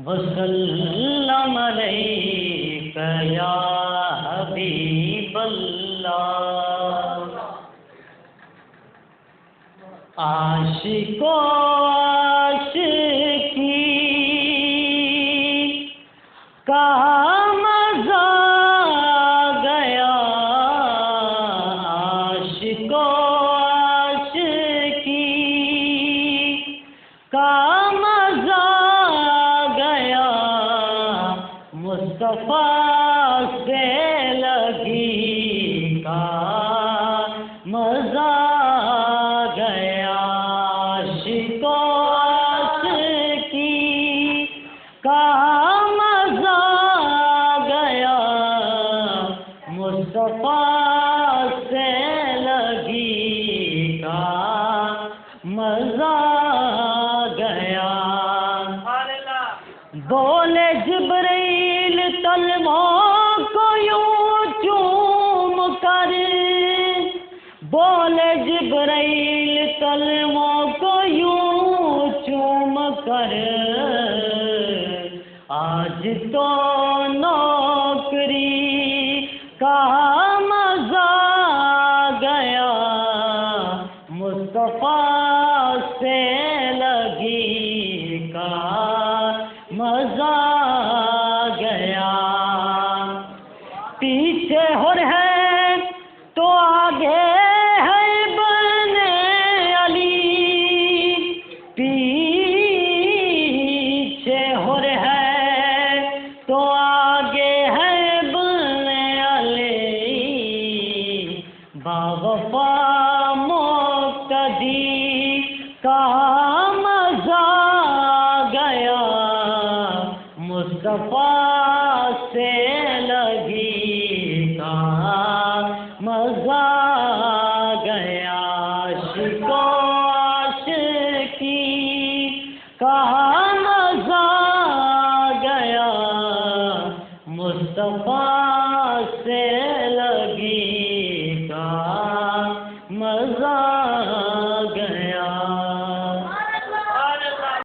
وسلم علیک یا حبیب اللہ۔ عاشقو عاشقی کا مزہ گیا، عاشقو عاشقی کا مزہ گیا، مصطفیٰ سے لگی کا مزہ گیا، عاشقو عاشقی کا مزہ گیا، مصطفیٰ سے لگی کا مزہ گیا۔ بولے جبرائیل کلموں کو یوں چوم کر، بولے جبرائیل کلموں کو یوں چوم کر، آج تو نوکری کا مزہ گیا، مصطفیٰ سے لگی کا مزہ گیا۔ پیچھے ہو ہے تو آگے ہے ابن علی، پیچھے ہو ہے تو آگے ہے ابن علی، باوفا مقتدی کا مزہ گیا، مصطفیٰ سے لگی کا مزہ گیا، عاشقو عاشقی کا مزہ گیا، مصطفیٰ سے لگی